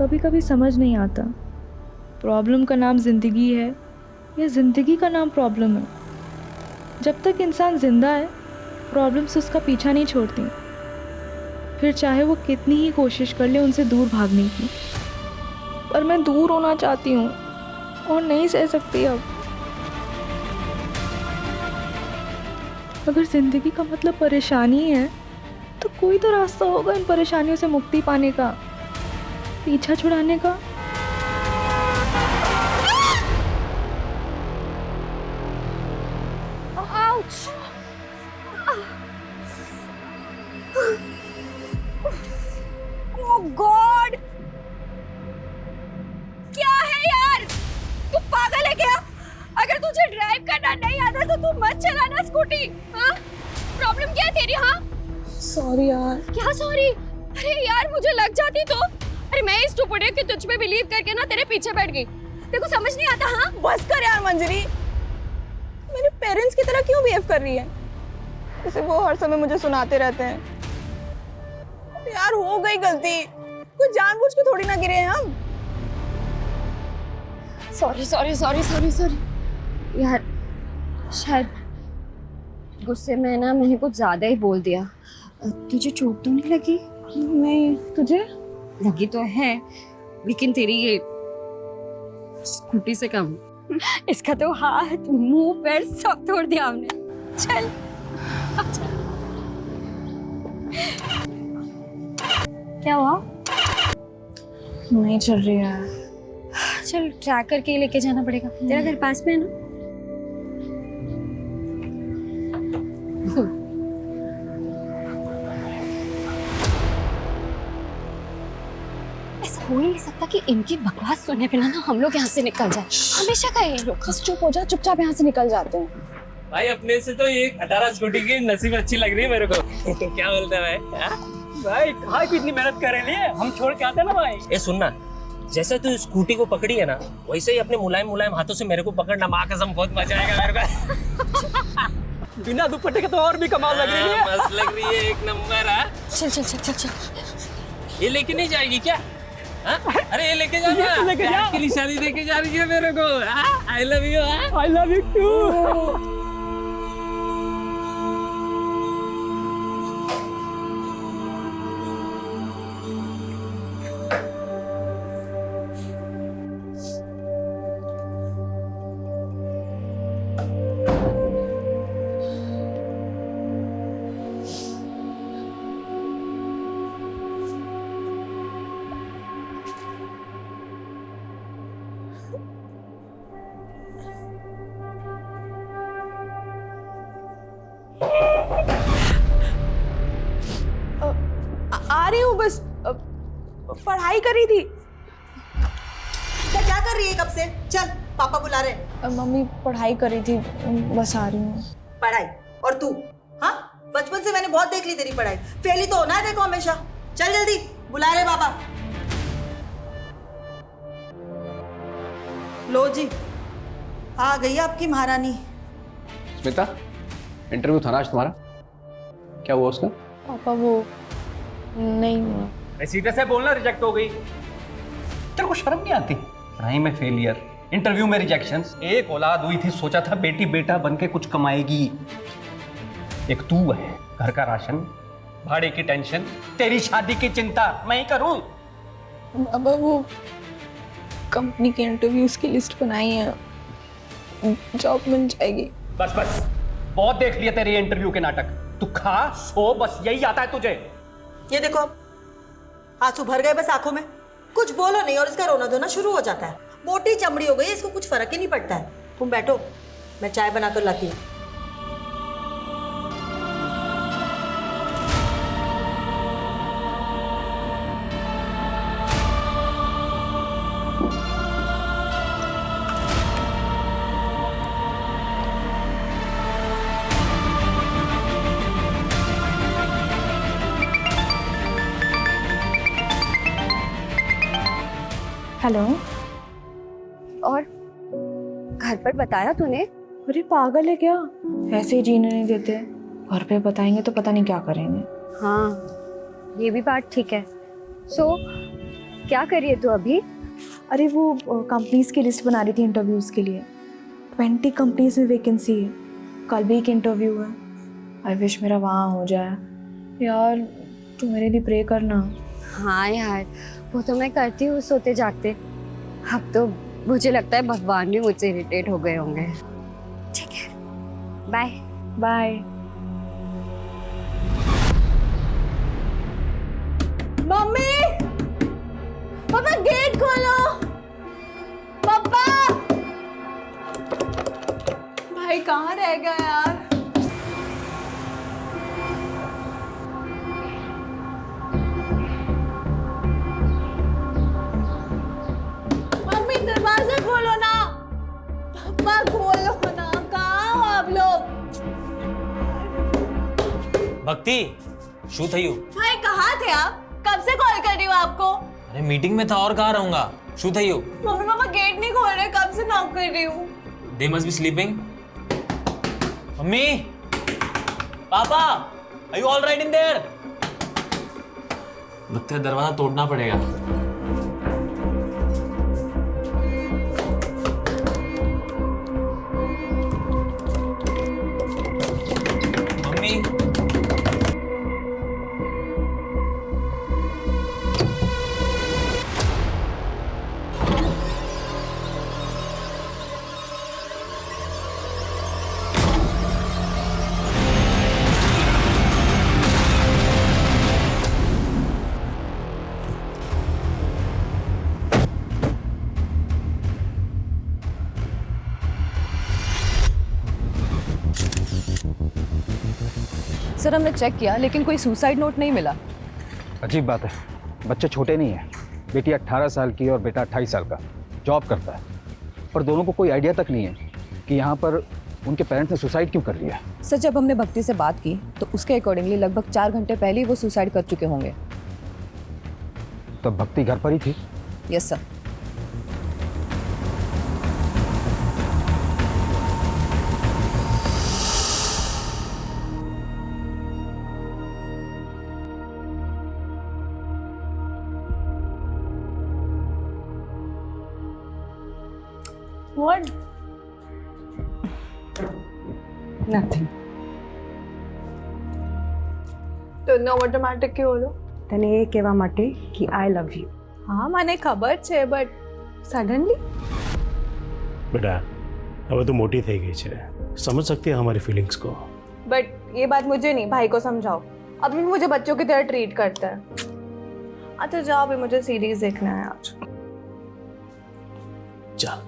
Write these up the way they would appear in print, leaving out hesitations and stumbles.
कभी कभी समझ नहीं आता प्रॉब्लम का नाम ज़िंदगी है या ज़िंदगी का नाम प्रॉब्लम है। जब तक इंसान ज़िंदा है प्रॉब्लम्स उसका पीछा नहीं छोड़ती, फिर चाहे वो कितनी ही कोशिश कर ले उनसे दूर भागने की। पर मैं दूर होना चाहती हूँ और नहीं सह सकती अब। अगर ज़िंदगी का मतलब परेशानी है तो कोई तो रास्ता होगा इन परेशानियों से मुक्ति पाने का, पीछा छुड़ाने का। Oh God! क्या है यार? तू पागल है क्या? अगर तुझे ड्राइव करना नहीं आता तो तू मत चलाना स्कूटी। हाँ? प्रॉब्लम क्या है तेरी? हाँ? सॉरी यार। क्या सॉरी? अरे यार मुझे लग जाती तो। अरे मैं इस स्टूपिड कि तुझ पे बिलीव करके ना तेरे पीछे बैठ गई। तेरे को समझ नहीं आता? हाँ? बस कर यार मंजरी, मेरे पेरेंट्स की तरह क्यों बिहेव कर रही है? जैसे वो हर समय मुझे सुनाते रहते हैं। यार हो गई गलती, कुछ जानबूझ के थोड़ी ना गिरे हैं हम। Sorry sorry sorry sorry sorry यार, शायद गुस्से में ना मैंने कुछ ज्यादा ही बोल दिया। तुझे चोट तो नहीं लगी? नहीं, तुझे? लगी तो है लेकिन तेरी ये स्कूटी से कम। इसका तो हाथ मुंह पैर सब तोड़ दिया हमने। चल क्या हुआ? नहीं चल रही है। चल ट्रैक करके ही लेके जाना पड़ेगा। तेरा घर पास में है ना? ऐसा हो ही नहीं सकता कि इनकी बकवास सुनने बिना ना हम लोग यहाँ से निकल जाए। हमेशा का ये लोग। बस चुप हो जा, चुपचाप यहाँ से निकल जाते हैं। भाई अपने से तो ये 18 स्कूटी की नसीब अच्छी लग रही है मेरे को। तो क्या बोलते हैं भाई? भाई कहाँ की इतनी मेहनत कर रहे हैं, हम छोड़ के आते ना भाई। ए सुनना, जैसे तू स्कूटी को पकड़ी है ना वैसे ही अपने मुलायम मुलायम हाथों से मेरे को पकड़ना। माँ कसम बहुत मजा आएगा मेरे को। बिना दुपट्टे के तो और भी कमाल लग रही है। मस्त लग रही है, एक नंबर है। चल चल चल चल चल। ये लेके नहीं जाएगी क्या? हाँ? अरे ये लेके जाना। ये तो लेके जा। प्यार की निशानी देके जा रही है मेरे को। I love you. I love you too. आ रही हूँ बस, पढ़ाई करी थी। क्या कर रही है कब से? चल पापा बुला रहे हैं। मम्मी पढ़ाई करी थी, बस आ रही हूँ। पढ़ाई? और तू? हाँ, बचपन से मैंने बहुत देख ली तेरी पढ़ाई। फेल ही तो होना है देखो हमेशा। चल जल्दी, बुला रहे पापा। लो जी, आ गई आपकी महारानी। स्मिता, इंटरव्यू था ना आज तुम्हारा, क्या हुआ उसका? पापा वो नहीं हुआ। सीधे से बोलना रिजेक्ट हो गई। तेरे को शर्म नहीं आती? पढ़ाई में फेलियर, इंटरव्यू में रिजेक्शन। एक औलाद हुई थी, सोचा था बेटी बेटा बन के कुछ कमाएगी। एक तू है, घर का राशन, भाड़े की टेंशन, तेरी शादी की चिंता मैं ही करूं। पापा वो कंपनी के इंटरव्यूज की लिस्ट बनाई है, जॉब मिल जाएगी। बस बस, बहुत देख लिया तेरे इंटरव्यू के नाटक। तू खा सो, बस यही आता है तुझे। ये देखो, आंसू भर गए बस आंखों में। कुछ बोलो नहीं और इसका रोना धोना शुरू हो जाता है। मोटी चमड़ी हो गई, इसको कुछ फर्क ही नहीं पड़ता है। तुम बैठो, मैं चाय बना कर लाती हूँ। हेलो। और घर पर बताया तूने? अरे पागल है क्या, ऐसे ही जीने नहीं देते। घर पे बताएंगे तो पता नहीं क्या करेंगे। हाँ ये भी बात ठीक है। सो क्या कर रही है तू अभी? अरे वो कंपनीज की लिस्ट बना रही थी इंटरव्यूज़ के लिए। 20 कंपनीज में वैकेंसी है। कल भी एक इंटरव्यू है। आई विश मेरा वहाँ हो जाए। यार तू मेरे लिए प्रे करना। हाँ यार, वो तो मैं करती हूँ सोते जागते। अब तो मुझे लगता है भगवान भी मुझसे इरिटेट हो गए होंगे। ठीक है, बाय बाय। मम्मी, पापा गेट खोलो। पापा, भाई कहाँ रह गया यार? मम्मी दरवाजा खोलो ना। पापा खोलो ना, कहाँ हो आप लोग? भक्ति, शू थयू? भाई कहाँ थे आप? कब से कॉल कर रही हूँ आपको? अरे मीटिंग में था और कहाँ रहूंगा। शू थयू? मम्मी पापा गेट नहीं खोल रहे, कब से नॉक कर रही हूँ। They must be sleeping. Mummy, पापा, are you all right in there? लगता है दरवाजा तोड़ना पड़ेगा। मम्मी, सर हमने चेक किया लेकिन कोई सुसाइड नोट नहीं मिला। अजीब बात है, बच्चे छोटे नहीं हैं। बेटी 18 साल की और बेटा 28 साल का, जॉब करता है। और दोनों को कोई आइडिया तक नहीं है कि यहाँ पर उनके पेरेंट्स ने सुसाइड क्यों कर लिया। सर जब हमने भक्ति से बात की तो उसके अकॉर्डिंगली लगभग 4 घंटे पहले ही वो सुसाइड कर चुके होंगे। तब भक्ति घर पर ही थी। Yes sir. What? Nothing. તો નો ઓટોમેટિક ક્यों બોલો? તને એ કહેવા માટે કે આઈ લવ યુ. हाँ મને ખબર છે બટ સડનલી बेटा अब तो मोटी થઈ ગઈ છે, समझ सकती है हमारी फीलिंग्स को। बट ये बात मुझे नहीं, भाई को समझाओ। अभी भी मुझे बच्चों की तरह ट्रीट करता है। अच्छा जाओ, अभी मुझे सीरीज देखना है आज। चल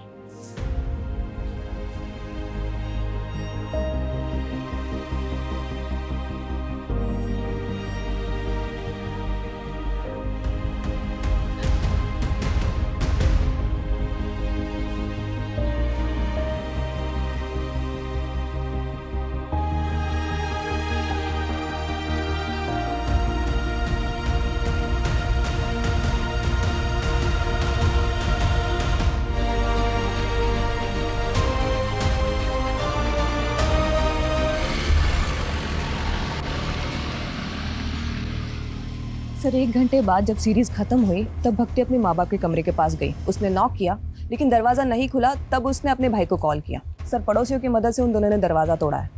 सर 1 घंटे बाद जब सीरीज खत्म हुई तब भक्ति अपने माँ बाप के कमरे के पास गई। उसने नॉक किया लेकिन दरवाज़ा नहीं खुला। तब उसने अपने भाई को कॉल किया। सर पड़ोसियों की मदद से उन दोनों ने दरवाज़ा तोड़ा है।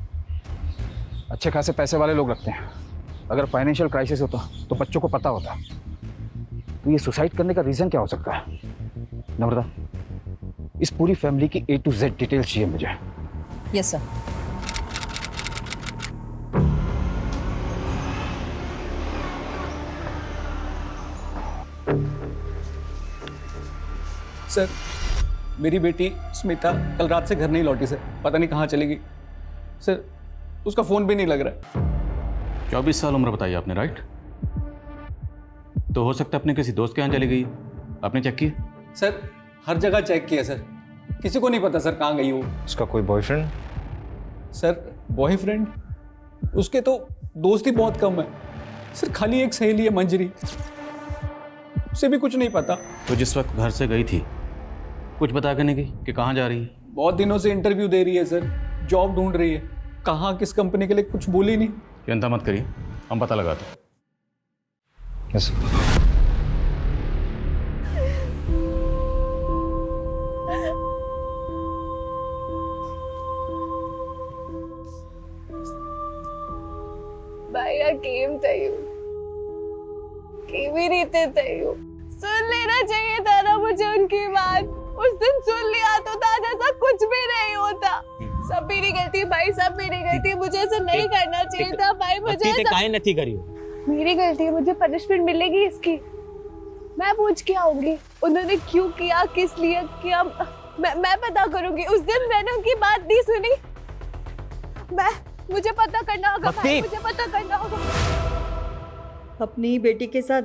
अच्छे खासे पैसे वाले लोग रखते हैं। अगर फाइनेंशियल क्राइसिस होता तो बच्चों को पता होता। तो ये सुसाइड करने का रीज़न क्या हो सकता है? नम्रता, इस पूरी फैमिली की A to Z डिटेल्स चाहिए मुझे। Yes sir. सर मेरी बेटी स्मिता कल रात से घर नहीं लौटी सर, पता नहीं कहाँ चली गई सर। उसका फ़ोन भी नहीं लग रहा है। 24 साल उम्र बताई आपने, राइट? तो हो सकता है अपने किसी दोस्त के यहाँ चली गई। आपने चेक किया? सर हर जगह चेक किया सर, किसी को नहीं पता सर कहाँ गई वो। उसका कोई बॉयफ्रेंड? Sir boyfriend? उसके तो दोस्त ही बहुत कम है सर, खाली एक सहेली है मंजरी, उसे भी कुछ नहीं पता। तो जिस वक्त घर से गई थी कुछ बता के नहीं गई कि कहाँ जा रही है? बहुत दिनों से इंटरव्यू दे रही है सर, जॉब ढूंढ रही है, कहाँ किस कंपनी के लिए कुछ बोली नहीं। चिंता मत करिए, हम पता लगाते हैं। यस। की भी नहीं थे तैयो। सुन लेना चाहिए था ना मुझे उनकी बात। उस दिन सुन लिया तो आज ऐसा कुछ भी नहीं होता। सब मेरी गलती भाई, सब मेरी गलती। मुझे ऐसा नहीं करना चाहिए था भाई। मुझे ऐसा काहे नहीं करी हो? मेरी गलती है, मुझे पनिशमेंट मिलेगी इसकी। मैं पूछ के आऊंगी उन्होंने क्यों किया, किस लिए किया। मैं पता करूंगी। उस दिन मैंने उनकी बात नहीं सुनी। मुझे पता करना होगा भाई, मुझे पता करना होगा। अपनी ही बेटी के साथ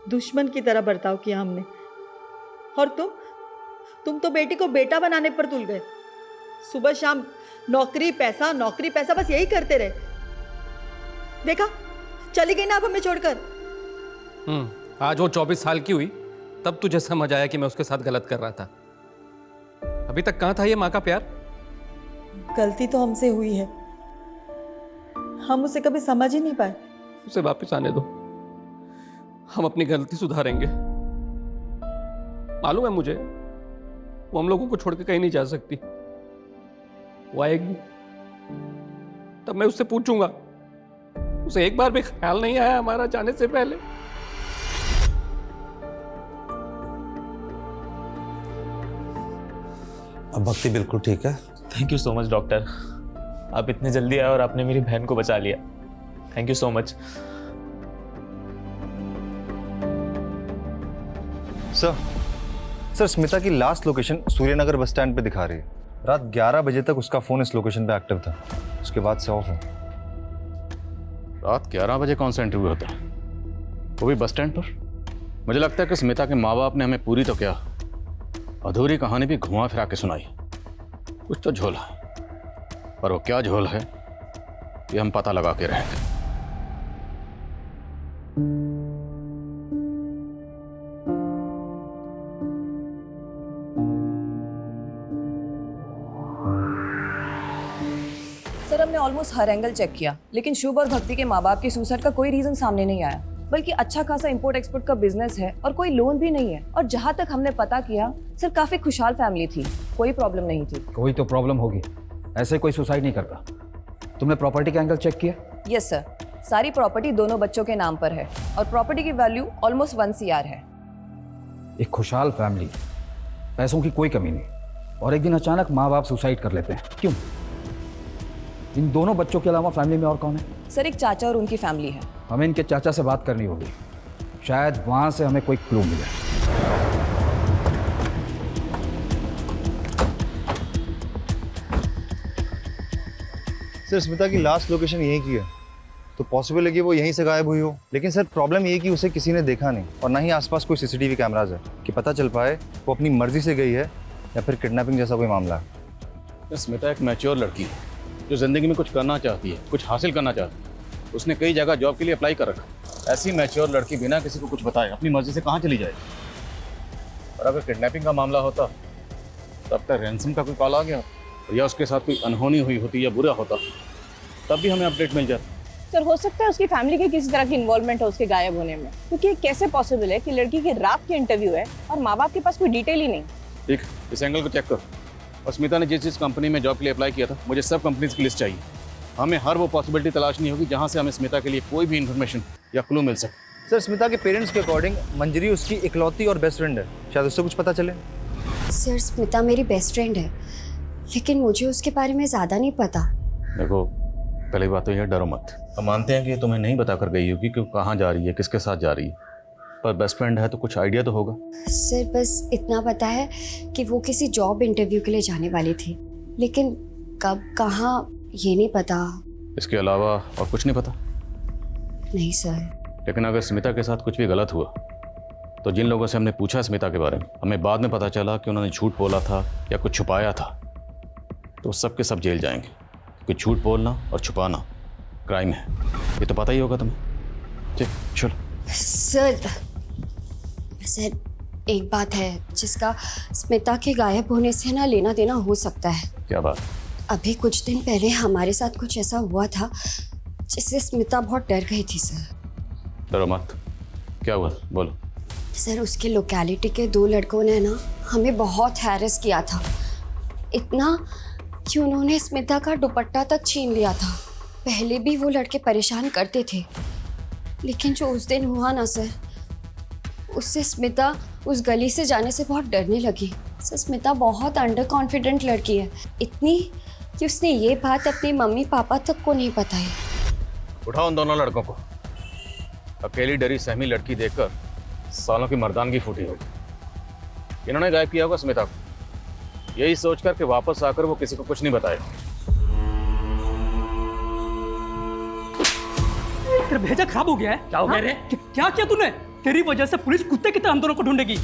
दुश्मन की तरह बर्ताव किया हमने। और तुम तो बेटी को बेटा बनाने पर तुल गए। सुबह शाम नौकरी पैसा, नौकरी पैसा, बस यही करते रहे। देखा, चली गई ना अब हमें छोड़कर। आज वो 24 साल की हुई तब तुझे समझ आया कि मैं उसके साथ गलत कर रहा था। अभी तक कहाँ था ये माँ का प्यार? गलती तो हमसे हुई है, हम उसे कभी समझ ही नहीं पाए। उसे वापस आने दो, हम अपनी गलती सुधारेंगे। मालूम है मुझे, वो हम लोगों को छोड़ के कहीं नहीं जा सकती। वो आएगी तब मैं उससे पूछूंगा। उसे एक बार भी ख्याल नहीं आया हमारा जाने से पहले। अब भक्ति बिल्कुल ठीक है। Thank you so much doctor, आप इतने जल्दी आए और आपने मेरी बहन को बचा लिया। Thank you so much. Sir Smita की last location Suryanagar bus stand पे दिखा रही है। रात 11 बजे तक उसका फोन इस लोकेशन पे एक्टिव था, उसके बाद से ऑफ है। रात 11 बजे कौन सा इंटरव्यू होता है, वो भी बस स्टैंड पर? मुझे लगता है कि स्मिता के माँ बाप ने हमें पूरी तो क्या अधूरी कहानी भी घुमा फिरा के सुनाई। कुछ तो झोल है, पर वो क्या झोल है ये हम पता लगा के रहेंगे। सर हमने ऑलमोस्ट हर एंगल चेक किया, लेकिन शुभ और भक्ति के माँ बाप के सुसाइड का कोई रीजन सामने नहीं आया। बल्कि अच्छा खासा इंपोर्ट एक्सपोर्ट का बिजनेस है और कोई लोन भी नहीं है। और जहाँ तक हमने पता किया सर, काफी खुशहाल फैमिली थी, कोई प्रॉब्लम नहीं थी। कोई तो प्रॉब्लम होगी, ऐसे कोई सुसाइड नहीं करता। तुमने प्रॉपर्टी का एंगल चेक किया? यस सर, सारी प्रॉपर्टी दोनों बच्चों के नाम पर है और प्रॉपर्टी की वैल्यू ऑलमोस्ट 1 CR है। एक खुशहाल फैमिली, पैसों की कोई कमी नहीं, और एक दिन अचानक माँ बाप सुसाइड कर लेते हैं, क्यों? इन दोनों बच्चों के अलावा फैमिली में और कौन है? सर एक चाचा और उनकी फैमिली है। हमें इनके चाचा से बात करनी होगी, शायद वहां से हमें कोई क्लू मिले। सर स्मिता की लास्ट लोकेशन यहीं की है, तो पॉसिबल है कि वो यहीं से गायब हुई हो। लेकिन सर प्रॉब्लम ये है कि उसे किसी ने देखा नहीं, और ना ही आसपास कोई CCTV कैमराज है कि पता चल पाए वो अपनी मर्जी से गई है या फिर किडनैपिंग जैसा कोई मामला है। स्मिता एक मैच्योर लड़की है जो जिंदगी में कुछ करना चाहती है, कुछ हासिल करना चाहती है। उसने कई जगह जॉब के लिए अप्लाई कर रखा। ऐसी मैच्योर लड़की बिना किसी को कुछ बताए अपनी मर्जी से कहाँ चली जाएगी? और अगर किडनैपिंग का मामला होता तब तक रैंसम का कोई कॉल आ गया या उसके साथ कोई अनहोनी हुई होती या बुरा होता, तब भी हमें अपडेट मिल जाता। सर हो सकता है उसकी फैमिली की किसी तरह की इन्वॉल्वमेंट है उसके गायब होने में, क्योंकि कैसे पॉसिबल है कि लड़की की रात की इंटरव्यू है और माँ बाप के पास कोई डिटेल ही नहीं। ठीक, इस एंगल को चेक करो। और स्मिता ने जिस कंपनी में जॉब के लिए अप्लाई किया था, मुझे सब कंपनीज की लिस्ट चाहिए। हमें हर वो पॉसिबिलिटी तलाशनी होगी जहाँ से हमें स्मिता के लिए कोई भी इन्फॉर्मेशन या क्लू मिल सके। सर स्मिता के पेरेंट्स के अकॉर्डिंग मंजरी उसकी इकलौती और बेस्ट फ्रेंड है, शायद उससे कुछ पता चले। सर स्मिता मेरी बेस्ट फ्रेंड है, लेकिन मुझे उसके बारे में ज़्यादा नहीं पता। देखो, पहली बात तो यह डरो मत। हम मानते हैं कि तुम्हें नहीं बता कर गई होगी कि कहाँ जा रही है, किसके साथ जा रही है, पर बेस्ट फ्रेंड है तो कुछ आइडिया तो होगा। सर बस इतना पता है कि वो किसी जॉब इंटरव्यू के लिए जाने वाली थी, लेकिन कब कहाँ ये नहीं पता। इसके अलावा और कुछ नहीं पता? नहीं सर। लेकिन अगर स्मिता के साथ कुछ भी गलत हुआ तो जिन लोगों से हमने पूछा स्मिता के बारे में, हमें बाद में पता चला कि उन्होंने झूठ बोला था या कुछ छुपाया था, तो सब के सब जेल जाएंगे, क्योंकि झूठ बोलना और छुपाना क्राइम है। ये तो पता ही होगा तुम्हें। ठीक, चलो। सर एक बात है जिसका स्मिता के गायब होने से ना लेना देना हो सकता है। क्या बात? अभी कुछ दिन पहले हमारे साथ कुछ ऐसा हुआ था जिससे स्मिता बहुत डर गई थी। सर डरो मत, क्या हुआ बोलो। सर उसके लोकेलिटी के 2 लड़कों ने ना हमें बहुत हैरेस किया था, इतना कि उन्होंने स्मिता का दुपट्टा तक छीन लिया था। पहले भी वो लड़के परेशान करते थे, लेकिन जो उस दिन हुआ ना सर, उससे स्मिता उस गली से जाने से बहुत डरने लगी। सर स्मिता बहुत अंडर कॉन्फिडेंट लड़की है, इतनी कि उसने ये बात अपने मम्मी पापा तक को नहीं बताई। उठाओ उन दोनों लड़कों को। अकेली डरी सहमी लड़की देखकर सालों की मर्दानगी फूटी होगी। इन्होंने गायब किया होगा स्मिता को, यही सोचकर कि वापस आकर वो किसी को कुछ नहीं बताएगा। तेरा भेजा खराब हो गया है। क्या हो गया रे? क्या किया तूने? तेरी वजह से पुलिस कुत्ते की तरह हम दोनों को ढूंढेगी।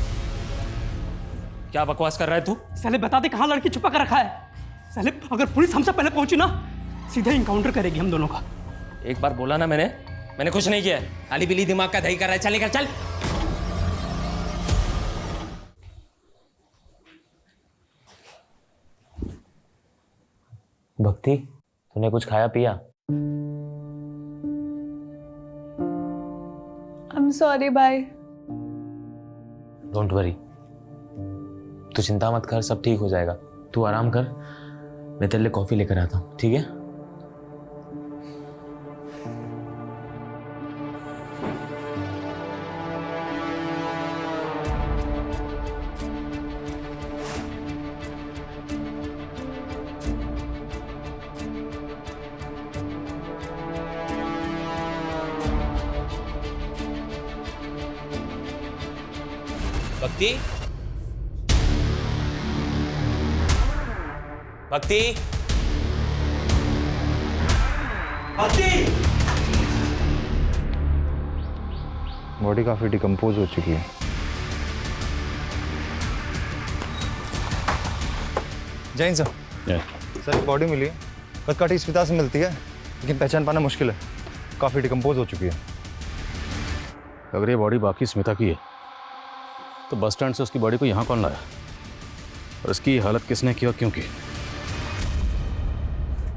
क्या बकवास कर रहा है तू? साले बता दे कहाँ लड़की छुपा कर रखा है। साले अगर पुलिस हमसे पहले पहुंची ना, सीधा इनकाउंटर करेगी हम दोनों का। एक बार बोला ना मैंने कुछ नहीं किया है। आली बिली दिमाग का दही कर रहा है। चल निकल चल। भक्ति, तूने कुछ खाया पिया? I'm sorry, bye. Don't worry, तू चिंता मत कर, सब ठीक हो जाएगा। तू आराम कर, मैं तेरे लिए कॉफी लेकर आता हूँ, ठीक है? भक्ति, भक्ति, भक्ति। बॉडी काफी डिकम्पोज हो चुकी है। जैन सर, सर बॉडी मिली है, कटकाठी स्मिता से मिलती है, लेकिन पहचान पाना मुश्किल है। काफी डिकम्पोज हो चुकी है। अगर ये बॉडी बाकी स्मिता की है तो बस स्टैंड से उसकी बॉडी को यहाँ कौन लाया और इसकी हालत किसने की और क्यों की?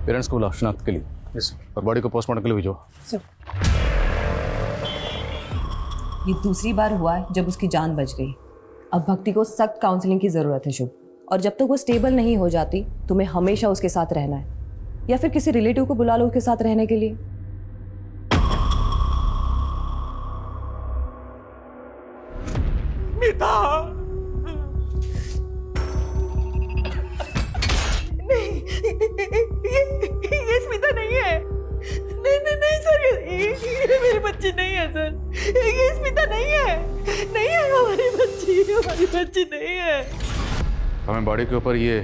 पेरेंट्स को बुलाओ शनाख्त के लिए और बॉडी को पोस्टमार्टम के लिए भेजो। ये दूसरी बार हुआ है जब उसकी जान बच गई। अब भक्ति को सख्त काउंसलिंग की ज़रूरत है शुभ, और जब तक वो स्टेबल नहीं हो जाती तुम्हें हमेशा उसके साथ रहना है, या फिर किसी रिलेटिव को बुला लो उसके साथ रहने के लिए। ये स्मिता नहीं है। नहीं सर, ये मेरी बच्ची नहीं है सर। ये स्मिता नहीं है। नहीं है हमारी बच्ची नहीं है। हमें बॉडी के ऊपर ये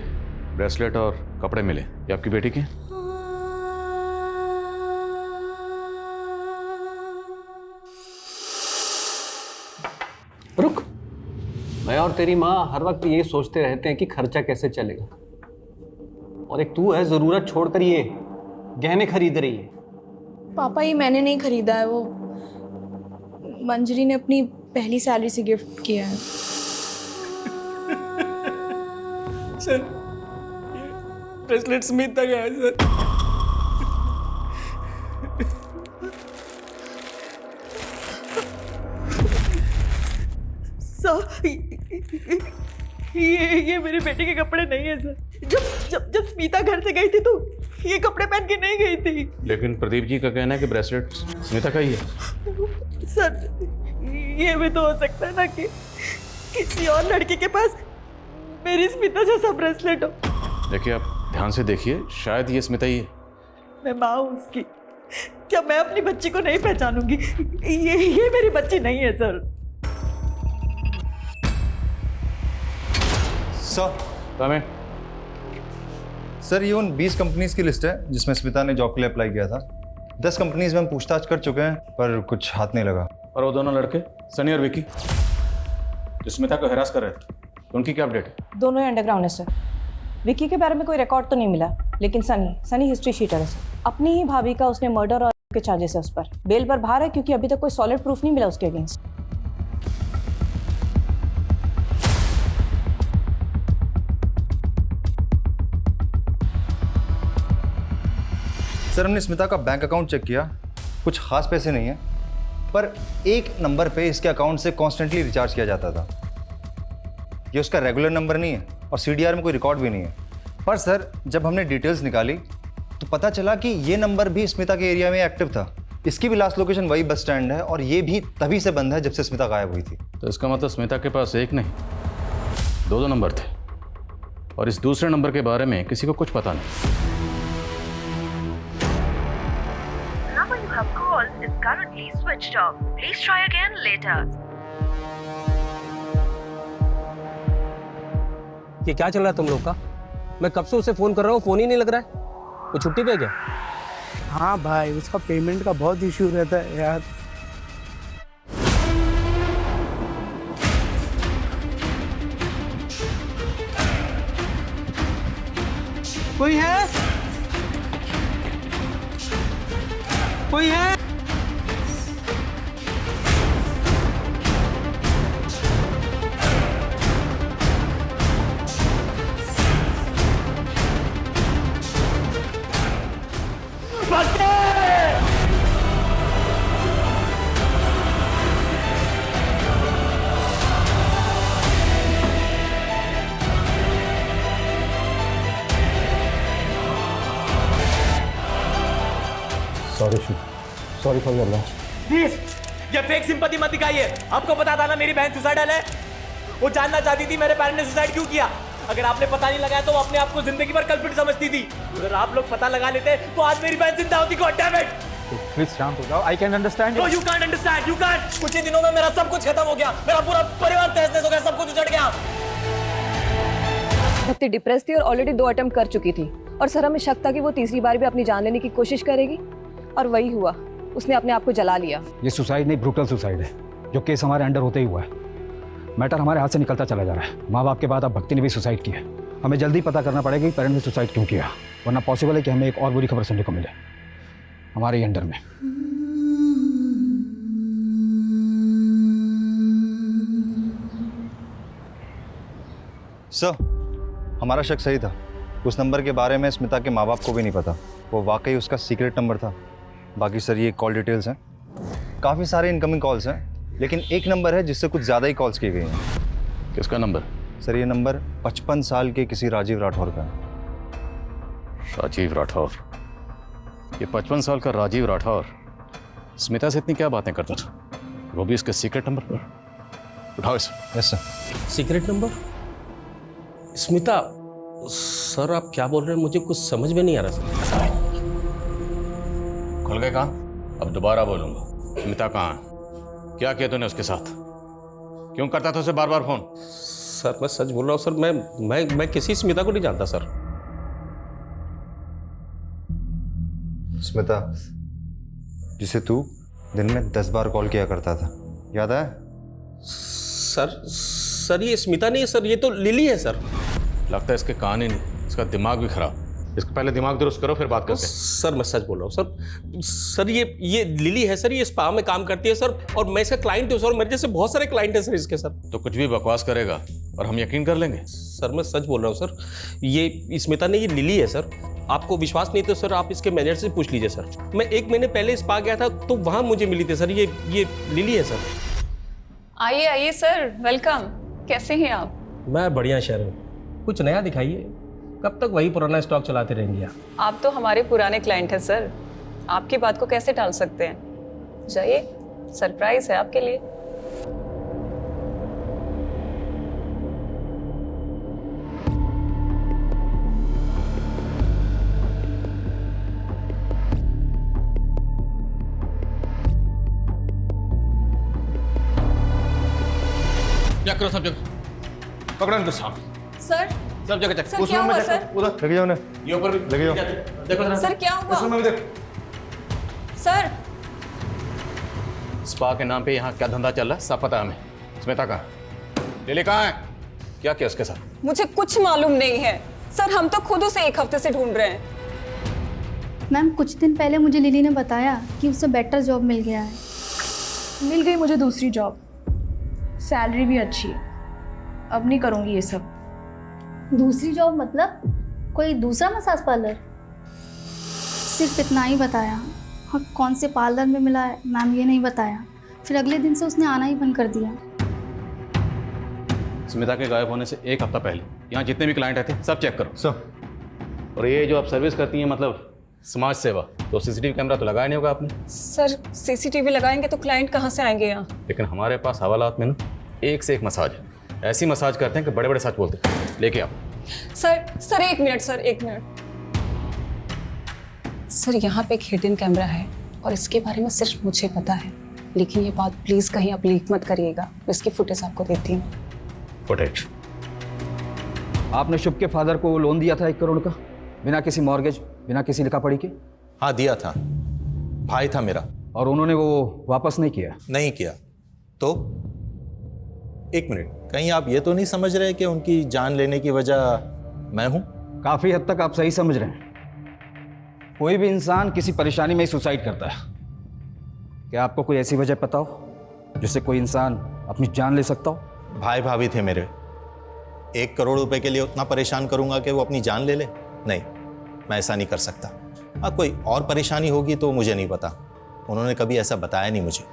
ब्रेसलेट और कपड़े मिले, ये आपकी बेटी के? रुक, मैं और तेरी माँ हर वक्त ये सोचते रहते हैं कि खर्चा कैसे चलेगा, और एक तू है जरूरत छोड़कर ये गहने खरीद रही है। पापा, ये मैंने नहीं खरीदा है, वो मंजरी ने अपनी पहली सैलरी से गिफ्ट किया है। सर, ब्रेसलेट स्मिता का है सर। ये मेरे बेटे के कपड़े नहीं है सर। जब स्मिता घर से गई थी तो ये कपड़े पहन के नहीं गई थी। लेकिन प्रदीप जी का कहना है कि ब्रेसलेट स्मिता का ही है। सर, ये भी तो हो सकता है ना कि किसी और लड़की के पास मेरी स्मिता जैसा ब्रेसलेट हो। देखिए, आप ध्यान से देखिए, शायद ये स्मिता ही है। मैं माँ हूँ उसकी, क्या मैं अपनी बच्ची को नहीं पहचानूंगी? ये मेरी बच्ची नहीं है सर। सर, ये उन 20 कंपनीज की लिस्ट है जिसमें स्मिता ने जॉब के लिए अप्लाई किया था। 10 कंपनीज में हम पूछताछ कर चुके हैं पर कुछ हाथ नहीं लगा। और वो दोनों लड़के सनी और विकी जो स्मिता को हरास कर रहे थे, उनकी क्या अपडेट है? दोनों ही अंडरग्राउंड है सर। विकी के बारे में कोई रिकॉर्ड तो नहीं मिला, लेकिन सनी हिस्ट्री शीटर है सर। अपनी ही भाभी का उसने मर्डर और के चार्जेस है उस पर। बेल पर बाहर है क्योंकि अभी तक कोई सॉलिड प्रूफ नहीं मिला उसके अगेंस्ट। सर, हमने स्मिता का बैंक अकाउंट चेक किया, कुछ खास पैसे नहीं है, पर एक नंबर पे इसके अकाउंट से कॉन्स्टेंटली रिचार्ज किया जाता था। ये उसका रेगुलर नंबर नहीं है और सीडीआर में कोई रिकॉर्ड भी नहीं है। पर सर, जब हमने डिटेल्स निकाली तो पता चला कि ये नंबर भी स्मिता के एरिया में एक्टिव था इसकी भी लास्ट लोकेशन वही बस स्टैंड है और ये भी तभी से बंद है जब से स्मिता गायब हुई थी। तो इसका मतलब स्मिता के पास एक नहीं दो नंबर थे और इस दूसरे नंबर के बारे में किसी को कुछ पता नहीं। ये क्या चल रहा है तुम लोग का? मैं कब से उसे फोन कर रहा हूँ, फोन ही नहीं लग रहा है। वो छुट्टी पे है क्या? हाँ भाई, उसका पेमेंट का बहुत इश्यू रहता है यार। कोई है? कोई है? Sorry for your loss. Please ये फेक सिंपैथी मत दिखाइए। आपको पता था ना मेरी बहन सुसाइडल है। वो जानना चाहती थी मेरे पेरेंट्स ने सुसाइड क्यों किया। अगर आपने पता नहीं लगाया तो वो अपने आप को जिंदगी भर कल्प्रिट समझती थी। अगर आप लोग पता लगा लेते तो आज मेरी बहन जिंदा होती। God damn it. प्लीज शांत हो जाओ। I can understand. No you can't understand. You can't. कुछ ही दिनों में मेरा सब कुछ खत्म हो गया। मेरा पूरा परिवार तहस-नहस हो गया। सब कुछ उजड़ गया। भक्ति डिप्रेस थी और ऑलरेडी 2 अटेम्प्ट कर चुकी थी और सर हमें शक था कि वो तीसरी बार भी अपनी जान लेने की कोशिश करेगी और वही हुआ। उसने अपने आप को जला लिया। ये सुसाइड नहीं, ब्रूटल सुसाइड है जो केस हमारे अंडर होते ही हुआ है। मैटर हमारे हाथ से निकलता चला जा रहा है। माँ बाप के बाद अब भक्ति ने भी सुसाइड किया। हमें जल्दी पता करना पड़ेगा कि पेरेंट्स ने सुसाइड क्यों किया, वरना पॉसिबल है कि हमें एक और बुरी खबर सुनने को मिले हमारे ही अंडर में। सर, हमारा शक सही था। उस नंबर के बारे में स्मिता के माँ बाप को भी नहीं पता। वो वाकई उसका सीक्रेट नंबर था। बाकी सर ये कॉल डिटेल्स हैं। काफ़ी सारे इनकमिंग कॉल्स हैं, लेकिन एक नंबर है जिससे कुछ ज़्यादा ही कॉल्स की गई हैं। किसका नंबर? सर ये नंबर 55 साल के किसी राजीव राठौर का है। राजीव राठौर? ये 55 साल का राजीव राठौर स्मिता से इतनी क्या बातें करता था, वो भी इसके सीक्रेट नंबर पर? उठाओ इसे। Yes sir. Secret number? Smita? Sir आप क्या बोल रहे हैं, मुझे कुछ समझ में नहीं आ रहा सर। खुल गए कान? अब दोबारा बोलूंगा। स्मिता कहाँ है? क्या किया तूने उसके साथ? क्यों करता था उसे बार बार फोन? सर मैं सच बोल रहा हूँ सर। मैं किसी स्मिता को नहीं जानता सर। स्मिता जिसे तू दिन में 10 बार कॉल किया करता था, याद है? सर ये स्मिता नहीं है सर, ये तो लिली है सर। लगता है इसके कान ही नहीं, इसका दिमाग भी खराब। इसका पहले दिमाग दुरुस्त करो फिर बात करते हैं। सर मैं सच बोल रहा हूँ सर ये लिली है सर। ये स्पा में काम करती है सर और मैं इसका क्लाइंट हूँ सर। मेरे जैसे बहुत सारे क्लाइंट हैं सर इसके सर। तो कुछ भी बकवास करेगा और हम यकीन कर लेंगे? सर मैं सच बोल रहा हूँ सर। ये स्मिता नहीं, ये लिली है सर। आपको विश्वास नहीं तो सर आप इसके मैनेजर से पूछ लीजिए सर। मैं 1 महीने पहले स्पा गया था तो वहाँ मुझे मिली थी सर। ये लिली है सर। आइए आइए सर, वेलकम। कैसे हैं आप? मैं बढ़िया शहर। कुछ नया दिखाइए। कब तक वही पुराना स्टॉक चलाते रहेंगे आप तो हमारे पुराने क्लाइंट हैं सर। आपकी बात को कैसे टाल सकते हैं? जाइए, सरप्राइज है आपके लिए। क्या करो सब जगह? पकड़ो इनको साहब। सर सब जगह चेक। सर क्या हुआ सर? उधर लगे जाओ ना। ये ऊपर भी लगे जाओ। देखो जरा। सर क्या हुआ? उस रूम में भी देख। सर स्पा के नाम पे यहाँ क्या धंधा चल रहा है सब पता है हमें। स्मिता कहाँ? लिली कहाँ है? क्या किया उसके साथ? मुझे कुछ मालूम नहीं है सर। हम तो खुद उसे 1 हफ्ते से ढूंढ रहे हैं। मैम कुछ दिन पहले मुझे लिली ने बताया कि उसे बेटर जॉब मिल गया है। मिल गई मुझे दूसरी जॉब, सैलरी भी अच्छी है। अब नहीं करूँगी ये सब। दूसरी जॉब मतलब कोई दूसरा मसाज पार्लर? सिर्फ इतना ही बताया और कौन से पार्लर में मिला है मैम ये नहीं बताया। फिर अगले दिन से उसने आना ही बंद कर दिया। स्मिता के गायब होने से 1 हफ्ता पहले यहाँ जितने भी क्लाइंट आते सब चेक करो। सब। और ये जो आप सर्विस करती हैं मतलब समाज सेवा, तो सीसीटीवी कैमरा तो लगाया नहीं होगा आपने। सर सीसीटीवी लगाएंगे तो क्लाइंट कहाँ से आएंगे यहाँ? लेकिन हमारे पास हवालात में ना एक से एक मसाज है, ऐसी मसाज करते हैं कि बड़े बड़े सच बोलते हैं। लेके आओ। सर एक मिनट सर, एक मिनट। सर यहाँ पे एक हिडन कैमरा है और इसके बारे में सिर्फ मुझे पता है, लेकिन ये बात प्लीज कहीं आप लीक मत करिएगा। मैं इसकी फुटेज आपको देती हूँ। फुटेज? आपने शुभ के फादर को लोन दिया था 1 करोड़ का, बिना किसी मॉर्गेज, बिना किसी लिखा पढ़ी के? हाँ दिया था, भाई था मेरा। और उन्होंने वो वापस नहीं किया? नहीं किया। तो 1 मिनट, कहीं आप ये तो नहीं समझ रहे कि उनकी जान लेने की वजह मैं हूं? काफी हद तक आप सही समझ रहे हैं। कोई भी इंसान किसी परेशानी में ही सुसाइड करता है। क्या आपको कोई ऐसी वजह पता हो जिससे कोई इंसान अपनी जान ले सकता हो? भाई भाभी थे मेरे, 1 करोड़ रुपए के लिए उतना परेशान करूंगा कि वो अपनी जान ले ले? नहीं, मैं ऐसा नहीं कर सकता। हाँ, कोई और परेशानी होगी तो मुझे नहीं पता, उन्होंने कभी ऐसा बताया नहीं मुझे।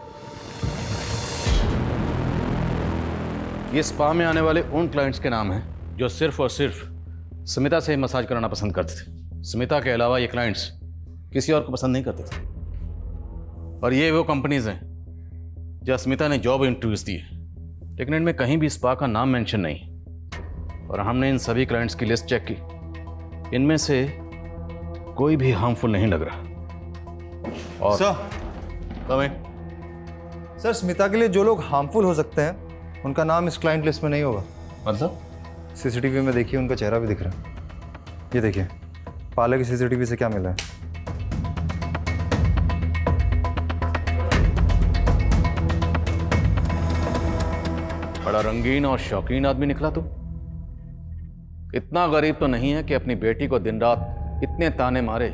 ये स्पा में आने वाले उन क्लाइंट्स के नाम हैं जो सिर्फ और सिर्फ स्मिता से मसाज कराना पसंद करते थे। स्मिता के अलावा ये क्लाइंट्स किसी और को पसंद नहीं करते थे। और ये वो कंपनीज हैं जहाँ स्मिता ने जॉब इंटरव्यूज दिए, लेकिन इनमें कहीं भी स्पा का नाम मेंशन नहीं। और हमने इन सभी क्लाइंट्स की लिस्ट चेक की, इनमें से कोई भी हार्मफुल नहीं लग रहा। और सर स्मिता के लिए जो लोग हार्मफुल हो सकते हैं उनका नाम इस क्लाइंट लिस्ट में नहीं होगा। मतलब? सीसीटीवी में देखिए, उनका चेहरा भी दिख रहा है। ये देखिए, पार्लर की सीसीटीवी से क्या मिला है। बड़ा रंगीन और शौकीन आदमी निकला तू। इतना गरीब तो नहीं है कि अपनी बेटी को दिन रात इतने ताने मारे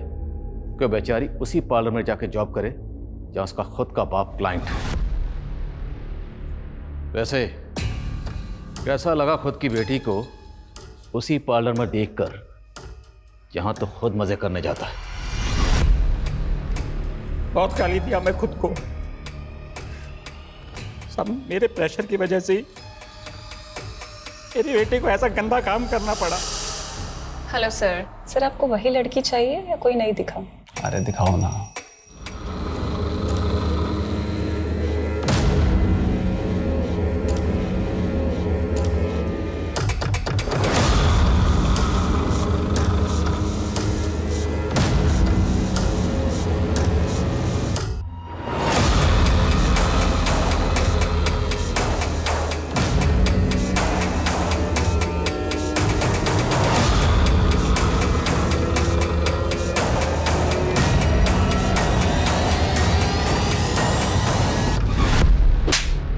कि बेचारी उसी पार्लर में जाके जॉब करे जहां उसका खुद का बाप क्लाइंट है। वैसे कैसा लगा खुद की बेटी को उसी पार्लर में देखकर जहां तो खुद मजे करने जाता है? बहुत गाली दिया मैं खुद को, सब मेरे प्रेशर की वजह से ही मेरी बेटी को ऐसा गंदा काम करना पड़ा। हेलो सर, सर आपको वही लड़की चाहिए या कोई नहीं दिखाऊं? अरे दिखाओ ना।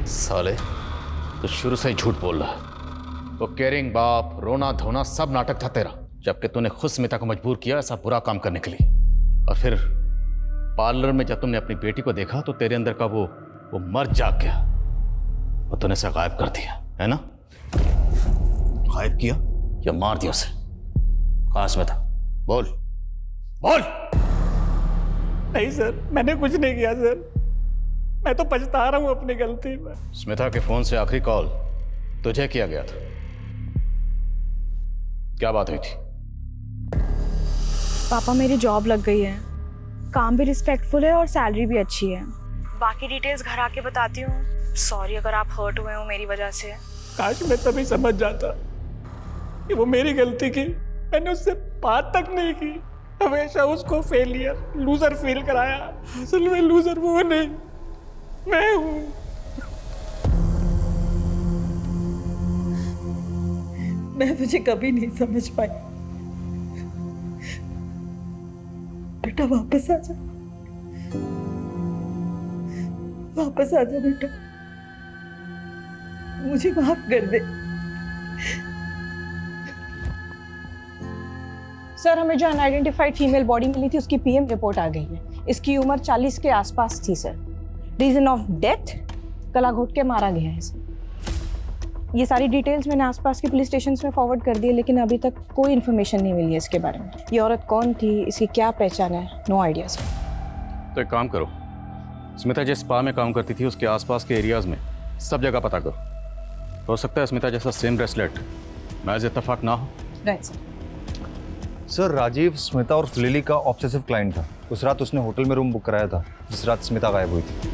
साले तो शुरू से ही झूठ बोल रहा। वो केयरिंग बाप, रोना धोना सब नाटक था तेरा, जबकि तूने खुद स्मिता को मजबूर किया ऐसा बुरा काम करने के लिए। और फिर पार्लर में जब तुमने अपनी बेटी को देखा तो तेरे अंदर का वो मर्द जाग गया और तूने उसे गायब कर दिया, है ना? गायब किया या मार दिया उसे? कहाँ स्मिता? बोल बोल। नहीं सर, मैंने कुछ नहीं किया सर, मैं तो पछता रहा हूँ अपनी गलती में। स्मिता के फोन से आखिरी कॉल तुझे किया गया था, क्या बात हुई थी? पापा मेरी जॉब लग गई है, काम भी रिस्पेक्टफुल है और सैलरी भी अच्छी है। बाकी डिटेल्स घर आके बताती हूँ। सॉरी अगर आप हर्ट हुए हो मेरी वजह से। काश मैं तभी समझ जाता कि वो मेरी गलती की, मैंने उससे बात तक नहीं की। हमेशा उसको फेलियर, लूजर फील कराया। असल में लूजर वो नहीं, मैं हूं। मैं तुझे कभी नहीं समझ पाई। बेटा वापस आ जा, वापस आ जा बेटा, मुझे माफ कर दे। सर हमें जो अनआइडेंटिफाइड फीमेल बॉडी मिली थी उसकी पीएम रिपोर्ट आ गई है। इसकी उम्र 40 के आसपास थी सर। रीजन ऑफ डेथ, गला घोट के मारा गया है सर। ये सारी डिटेल्स मैंने आसपास के पुलिस स्टेशन में फॉरवर्ड कर दी है, लेकिन अभी तक कोई इन्फॉर्मेशन नहीं मिली है इसके बारे में। ये औरत कौन थी, इसकी क्या पहचान है, नो आइडिया सर। तो एक काम करो, स्मिता जिस स्पा में काम करती थी उसके आसपास के एरियाज में सब जगह पता करो। हो सकता है स्मिता जैसा सेम ब्रेसलेट महज इत्तेफाक ना हो। Right sir. Sir Rajeev Smita और लिली का ऑब्सेसिव क्लाइंट था। उस रात उसने होटल में रूम बुक कराया था जिस रात स्मिता गायब हुई थी।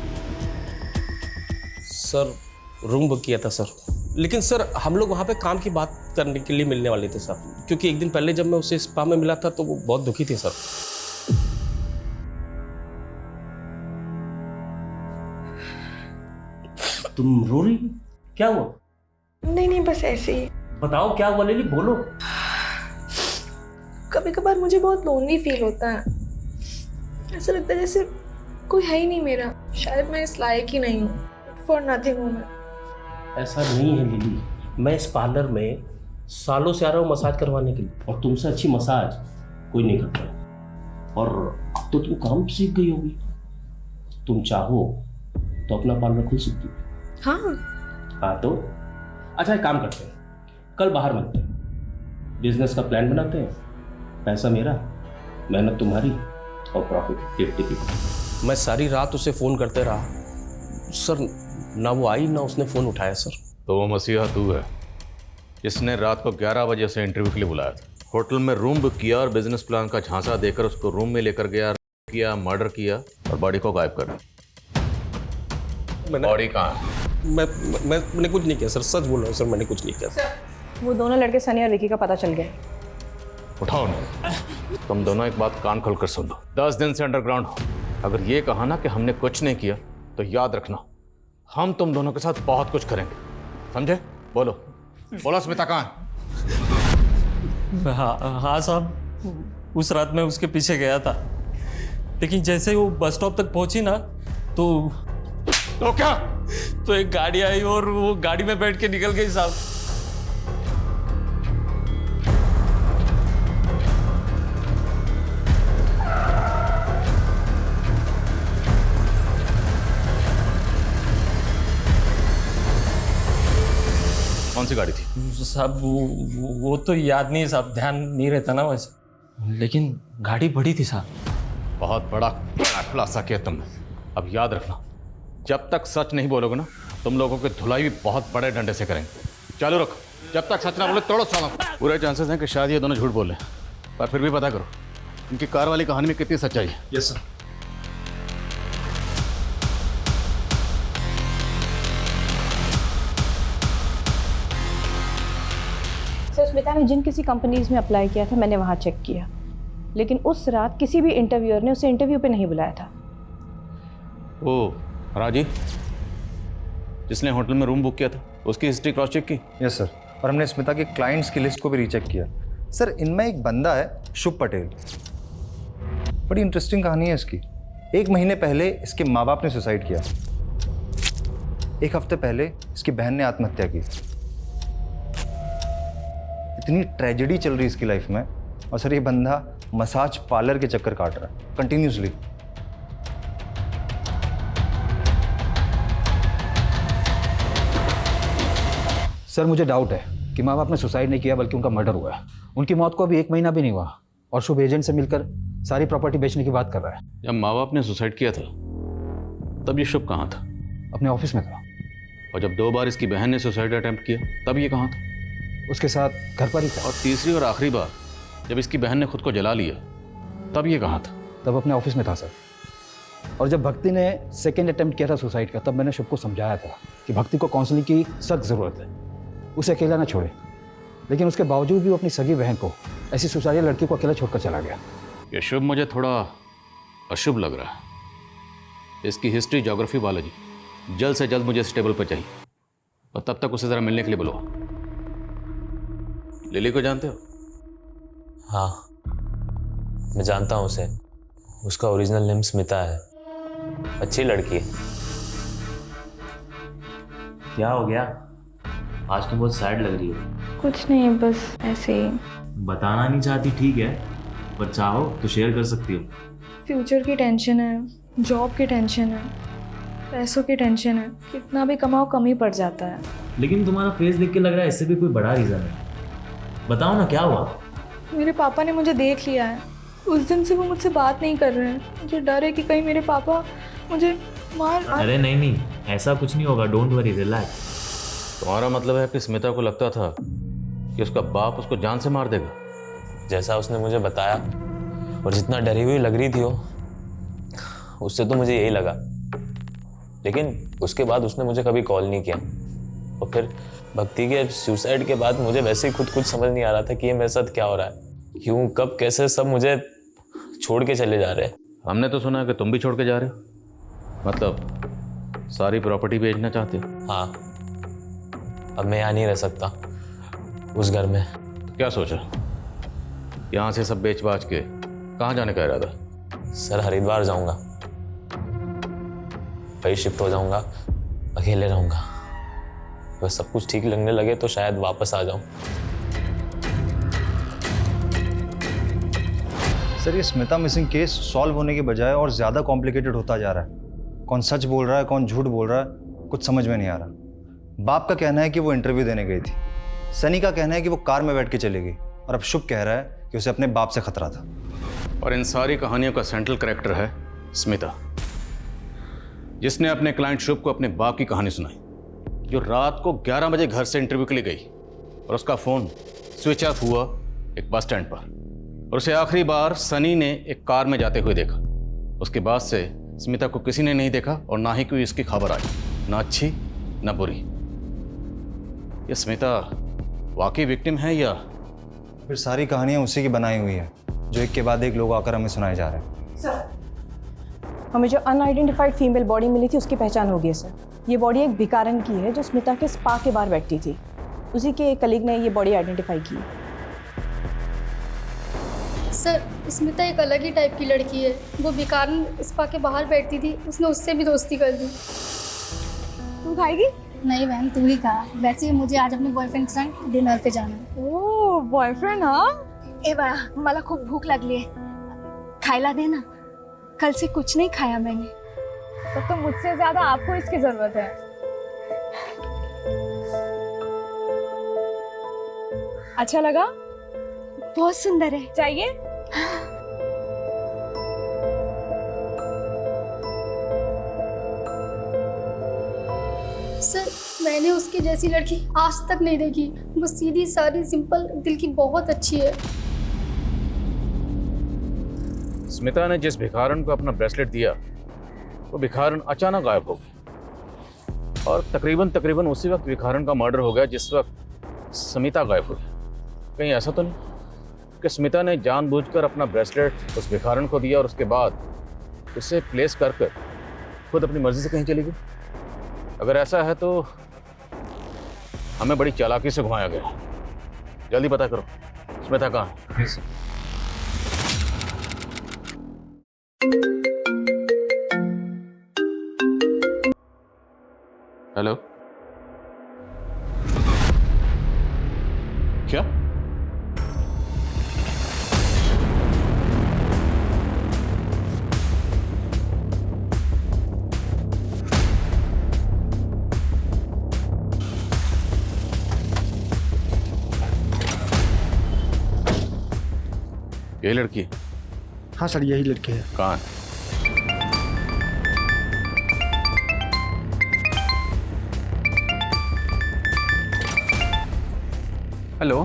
सर रूम बुक किया था सर, लेकिन सर हम लोग वहाँ पे काम की बात करने के लिए मिलने वाले थे सर, क्योंकि एक दिन पहले जब मैं उसे स्पा में मिला था तो वो बहुत दुखी थी सर। तुम रो रही हो? क्या हुआ? नहीं नहीं, बस ऐसे ही। बताओ क्या हुआ लिली, बोलो। कभी कभार मुझे बहुत लोनली फील होता है। ऐसा लगता है जैसे कोई है ही नहीं मेरा। शायद मैं इस लायक ही नहीं हूँ। फॉर नथिंग हूँ मैं। ऐसा नहीं है लिली, मैं इस पार्लर में सालों से आ रहा हूँ मसाज करवाने के लिए, और तुमसे अच्छी मसाज कोई नहीं करता है। और अब तो तुम काम सीख गई होगी, तुम चाहो तो अपना पार्लर खुल सकती हो। हाँ तो अच्छा एक काम करते हैं, कल बाहर मिलते हैं, बिजनेस का प्लान बनाते हैं। पैसा मेरा, मेहनत तुम्हारी, और प्रॉफिट 50-50। मैं सारी रात उसे फ़ोन करते रहा सर, ना वो आई ना उसने फ़ोन उठाया सर। तो वो मसीहा तू है जिसने रात को 11 बजे से इंटरव्यू के लिए बुलाया था, होटल में रूम बुक किया और बिजनेस प्लान का झांसा देकर उसको रूम में लेकर गया, मर्डर किया और बॉडी को गायब कर दिया। बॉडी कहाँ है? मैंने कुछ नहीं किया सर, सच बोल रहा हूँ सर, मैंने कुछ नहीं किया सर। वो दोनों लड़के सनी और विकी का पता चल गया। उठाओ ना, तुम दोनों एक बात कान खोल कर सुन लो। 10 दिन से अंडरग्राउंड हो। अगर ये कहा ना कि हमने कुछ नहीं किया तो याद रखना हम तुम दोनों के साथ बहुत कुछ करेंगे, समझे? बोलो बोलो, स्मिता कहाँ है? हाँ साहब, उस रात मैं उसके पीछे गया था, लेकिन जैसे ही वो बस स्टॉप तक पहुंची ना तो क्या? तो एक गाड़ी आई और वो गाड़ी में बैठ के निकल गई साहब। कौन सी गाड़ी थी साहब? वो तो याद नहीं साहब, ध्यान नहीं रहता ना वैसे, लेकिन गाड़ी बड़ी थी साहब। बहुत बड़ा खुलासा किया तुमने। अब याद रखना, जब तक सच नहीं बोलोगे ना, तुम लोगों की धुलाई भी बहुत बड़े डंडे से करेंगे। चालू रखो, जब तक सच ना बोले तोड़ो सालों। पूरे चांसेस हैं कि शायद ये दोनों झूठ बोले, पर फिर भी पता करो इनकी कार वाली कहानी में कितनी सच्चाई है। Yes sir. सर स्मिता ने जिन किसी कंपनीज में अप्लाई किया था मैंने वहाँ चेक किया, लेकिन उस रात किसी भी इंटरव्यूअर ने उसे इंटरव्यू पे नहीं बुलाया था। ओ राजी, जिसने होटल में रूम बुक किया था, उसकी हिस्ट्री क्रॉस चेक की? यस सर, और हमने स्मिता के क्लाइंट्स की लिस्ट को भी रीचेक किया। सर इनमें एक बंदा है शुभ पटेल, बड़ी इंटरेस्टिंग कहानी है इसकी। 1 महीने पहले इसके माँ बाप ने सुसाइड किया, 1 हफ्ते पहले इसकी बहन ने आत्महत्या की। इतनी ट्रेजेडी चल रही इसकी लाइफ में, और सर ये बंदा मसाज पार्लर के चक्कर काट रहा है कंटिन्यूसली। सर मुझे डाउट है कि माँ बाप ने सुसाइड नहीं किया बल्कि उनका मर्डर हुआ है। उनकी मौत को अभी 1 महीना भी नहीं हुआ और शुभ एजेंट से मिलकर सारी प्रॉपर्टी बेचने की बात कर रहा है। जब माँ बाप ने सुसाइड किया था तब ये शुभ कहाँ था? अपने ऑफिस में था। और जब 2 बार इसकी बहन ने सुसाइड अटेम्प्ट किया तब ये कहाँ था? उसके साथ घर पर ही था। और तीसरी और आखिरी बार जब इसकी बहन ने खुद को जला लिया तब ये कहाँ था? तब अपने ऑफिस में था सर। और जब भक्ति ने सेकेंड अटेम्प्ट किया था सुसाइड का, तब मैंने शुभ को समझाया था कि भक्ति को काउंसलिंग की सख्त ज़रूरत है, उसे अकेला ना छोड़े। लेकिन उसके बावजूद भी वो अपनी सगी बहन को, ऐसी सुसाइड लड़की को अकेला छोड़कर चला गया। ये शुभ मुझे थोड़ा अशुभ लग रहा है। इसकी हिस्ट्री, ज्योग्राफी, बायोलॉजी जल्द से जल्द मुझे स्टेबल पर चाहिए, और तब तक उसे ज़रा मिलने के लिए बुलाओ। लिली को जानते हो? हाँ मैं जानता हूँ उसे, उसका ओरिजिनल नेम स्मिता है, अच्छी लड़की है। क्या हो गया? आज तो बहुत सैड लग रही है। कुछ नहीं, बस ऐसे ही। बताना नहीं चाहती ठीक है, पर चाहो तो शेयर कर सकती हो। फ्यूचर की टेंशन है, जॉब की टेंशन है, पैसों की टेंशन है। कितना भी कमाओ कम ही पड़ जाता है। लेकिन तुम्हारा फेस देख के लग रहा है इससे भी कोई बड़ा रीज़न है। बताओ ना क्या हुआ? मेरे पापा ने मुझे देख लिया है, उस दिन से वो मुझसे बात नहीं कर रहे हैं। मुझे डर है कि कहीं मेरे पापा मुझे मार। अरे नहीं, ऐसा कुछ नहीं होगा, डोंट वरी, रिलैक्स। तुम्हारा मतलब है कि स्मिता को लगता था कि उसका बाप उसको जान से मार देगा? जैसा उसने मुझे बताया और जितना डरी हुई लग रही थी वो, उससे तो मुझे यही लगा। लेकिन उसके बाद उसने मुझे कभी कॉल नहीं किया। और फिर भक्ति के सुसाइड के बाद मुझे वैसे ही खुद कुछ समझ नहीं आ रहा था कि ये मेरे साथ क्या हो रहा है, क्यों, कब, कैसे सब मुझे छोड़ के चले जा रहे हैं। हमने तो सुना कि तुम भी छोड़ के जा रहे हो, मतलब सारी प्रॉपर्टी बेचना चाहते हो? हाँ, अब मैं यहाँ नहीं रह सकता उस घर में। तो क्या सोचा, यहाँ से सब बेच बाच के कहाँ जाने का इरादा? सर हरिद्वार जाऊंगा, वही शिफ्ट हो जाऊंगा, अकेले रहूंगा। बस सब कुछ ठीक लगने लगे तो शायद वापस आ जाऊं। सर ये स्मिता मिसिंग केस सॉल्व होने के बजाय और ज़्यादा कॉम्प्लिकेटेड होता जा रहा है। कौन सच बोल रहा है, कौन झूठ बोल रहा है, कुछ समझ में नहीं आ रहा। बाप का कहना है कि वो इंटरव्यू देने गई थी, सनी का कहना है कि वो कार में बैठ के चली गई, और अब शुभ कह रहा है कि उसे अपने बाप से खतरा था। और इन सारी कहानियों का सेंट्रल कैरेक्टर है स्मिता, जिसने अपने क्लाइंट शुभ को अपने बाप की कहानी सुनाई, जो रात को 11 बजे घर से इंटरव्यू के लिए गई और उसका फ़ोन स्विच ऑफ हुआ एक बस स्टैंड पर, और उसे आखिरी बार सनी ने एक कार में जाते हुए देखा। उसके बाद से स्मिता को किसी ने नहीं देखा और ना ही कोई इसकी खबर आई, ना अच्छी ना बुरी। ये स्मिता वाकई विक्टिम है या फिर सारी कहानियाँ उसी की बनाई हुई है, जो एक के बाद एक लोग आकर हमें सुनाए जा रहे हैं? सर, हमें जो अनआइडेंटिफाइड फीमेल बॉडी मिली थी उसकी पहचान हो गई सर। ये बॉडी एक भिखारन की है जो स्मिता के स्पा के बाहर बैठती थी। उसी के एक कलीग ने ये बॉडी आइडेंटिफाई की। सर स्मिता एक अलग ही टाइप की लड़की है। वो भिखारन स्पा के बाहर बैठती थी, उसने उससे भी दोस्ती कर दी। तुम खाएगी? नहीं मैम, तू ही खा। वैसे ही मुझे आज अपने बॉयफ्रेंड के संग डिनर पे जाना है। ओह बॉयफ्रेंड, हाँ? ए बाळा, मला खूप भूक लागली आहे, खायला दे ना। कल से कुछ नहीं खाया मैंने। तब तो मुझसे ज्यादा आपको इसकी जरूरत है। अच्छा लगा? बहुत सुंदर है। चाहिए? सर मैंने उसकी जैसी लड़की आज तक नहीं देखी। वो सीधी सादी सिंपल दिल की बहुत अच्छी है। स्मिता ने जिस भिखारन को अपना ब्रेसलेट दिया, वो भिखारन अचानक गायब हो गया, और तकरीबन उसी वक्त भिखारन का मर्डर हो गया जिस वक्त स्मिता गायब हो गई। कहीं ऐसा तो नहीं कि स्मिता ने जानबूझकर अपना ब्रेसलेट उस भिखारन को दिया और उसके बाद उसे प्लेस कर खुद अपनी मर्जी से कहीं चली गई? अगर ऐसा है तो हमें बड़ी चालाकी से घुमाया गया। जल्दी पता करो स्मिता कहाँ है। हेलो, क्या? ये लड़की? हाँ सर, यही लड़की है। कहाँ है? हेलो,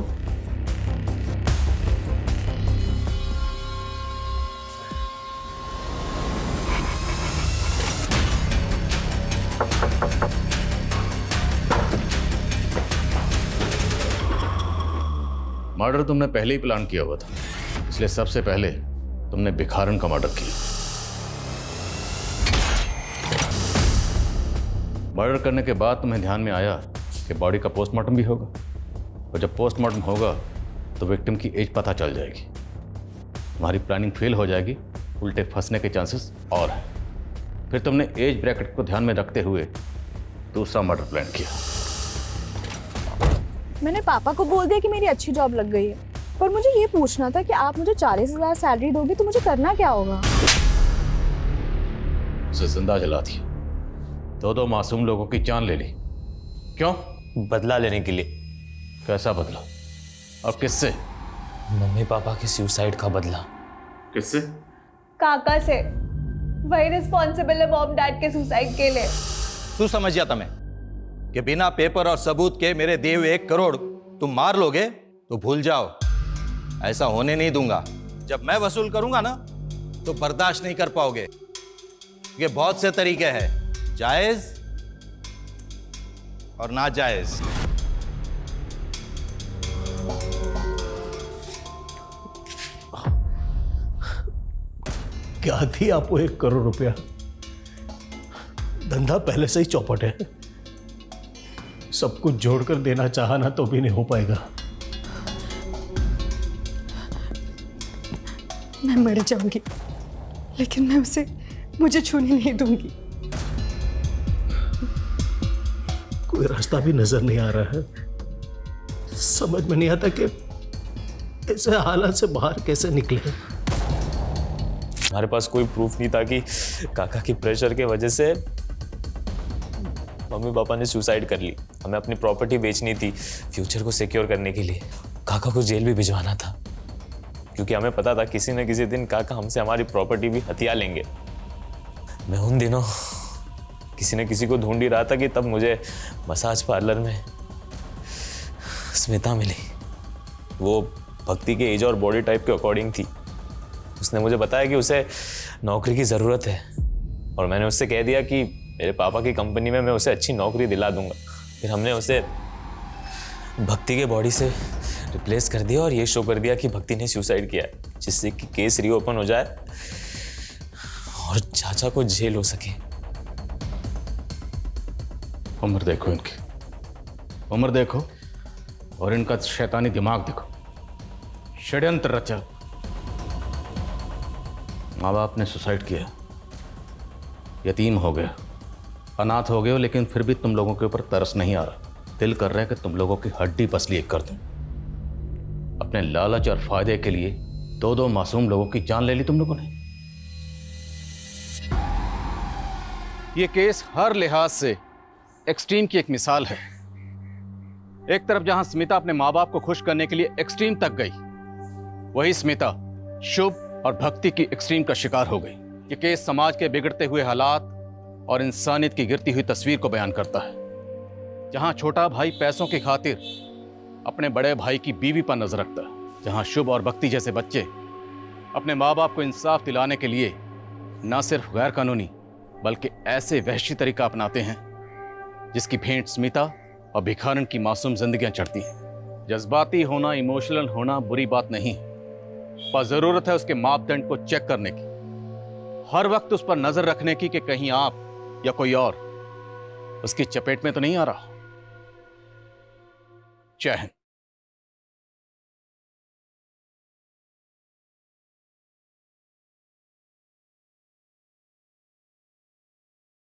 मर्डर तुमने पहले ही प्लान किया हुआ था, इसलिए सबसे पहले तुमने भिखारन का मर्डर किया। मर्डर करने के बाद तुम्हें ध्यान में आया कि बॉडी का पोस्टमार्टम भी होगा, और जब पोस्टमार्टम होगा तो विक्टिम की एज पता चल जाएगी। तुम्हारी प्लानिंग फेल हो जाएगी, उल्टे फंसने के चांसेस और हैं। फिर तुमने एज ब्रैकेट को ध्यान में रखते हुए दूसरा मर्डर प्लान किया। मैंने पापा को बोल दिया कि मेरी अच्छी जॉब लग गई है, पर मुझे ये पूछना था कि आप मुझे 40,000 सैलरी दोगे तो मुझे करना क्या होगा? उसे जिंदा जला दिया, दो मासूम लोगों की जान ले ली। क्यों? बदला लेने के लिए। कैसा बदला और किससे? मम्मी पापा के सुसाइड का बदला। किससे? काका से। वही रिस्पॉन्सिबल है मॉम डैड के सुसाइड के लिए। तू समझ गया तुम्हें कि बिना पेपर और सबूत के मेरे दिए हुए 1 करोड़ तुम मार लोगे तो भूल जाओ। ऐसा होने नहीं दूंगा। जब मैं वसूल करूंगा ना तो बर्दाश्त नहीं कर पाओगे। ये बहुत से तरीके हैं, जायज और नाजायज। क्या थी आपको 1 करोड़ रुपया? धंधा पहले से ही चौपट है, सब कुछ जोड़कर देना चाहा ना तो भी नहीं हो पाएगा। मैं मर जाऊंगी लेकिन मैं उसे मुझे छूने नहीं दूंगी। कोई रास्ता भी नजर नहीं आ रहा है, समझ में नहीं आता कि ऐसे हालात से बाहर कैसे निकले। हमारे पास कोई प्रूफ नहीं था कि काका की प्रेशर के वजह से मम्मी पापा ने सुसाइड कर ली। हमें अपनी प्रॉपर्टी बेचनी थी फ्यूचर को सिक्योर करने के लिए। काका को जेल भी भिजवाना था क्योंकि हमें पता था किसी न किसी दिन काका हमसे हमारी प्रॉपर्टी भी हथिया लेंगे। मैं उन दिनों किसी न किसी को ढूंढ ही रहा था कि तब मुझे मसाज पार्लर में स्मिता मिली। वो भक्ति के एज और बॉडी टाइप के अकॉर्डिंग थी। उसने मुझे बताया कि उसे नौकरी की ज़रूरत है और मैंने उससे कह दिया कि मेरे पापा की कंपनी में मैं उसे अच्छी नौकरी दिला दूंगा। फिर हमने उसे भक्ति के बॉडी से रिप्लेस कर दिया और ये शो कर दिया कि भक्ति ने सुसाइड किया है, जिससे कि केस रीओपन हो जाए और चाचा को जेल हो सके। उम्र देखो इनकी, उम्र देखो और इनका शैतानी दिमाग देखो। षड्यंत्र रचा। माँ बाप ने सुसाइड किया, यतीम हो गए, अनाथ हो गए हो, लेकिन फिर भी तुम लोगों के ऊपर तरस नहीं आ रहा। दिल कर रहा है कि तुम लोगों की हड्डी पसली एक कर दूं। अपने लालच और फायदे के लिए 2 मासूम लोगों की जान ले ली तुम लोगों ने। ये केस हर लिहाज से एक्सट्रीम की एक मिसाल है। एक तरफ जहां स्मिता अपने माँ बाप को खुश करने के लिए एक्सट्रीम तक गई, वही स्मिता शुभ और भक्ति की एक्सट्रीम का शिकार हो गई। ये केस समाज के बिगड़ते हुए हालात और इंसानियत की गिरती हुई तस्वीर को बयान करता है। जहां छोटा भाई पैसों की खातिर अपने बड़े भाई की बीवी पर नजर रखता है, जहां शुभ और भक्ति जैसे बच्चे अपने माँ बाप को इंसाफ दिलाने के लिए न सिर्फ गैर कानूनी बल्कि ऐसे वहशी तरीका अपनाते हैं जिसकी भेंट स्मिता और भिखारन की मासूम जिंदगियां चढ़ती हैं। जज्बाती होना, इमोशनल होना बुरी बात नहीं, पर जरूरत है उसके मापदंड को चेक करने की, हर वक्त उस पर नजर रखने की कि कहीं आप या कोई और उसकी चपेट में तो नहीं आ रहा। जय हिंद।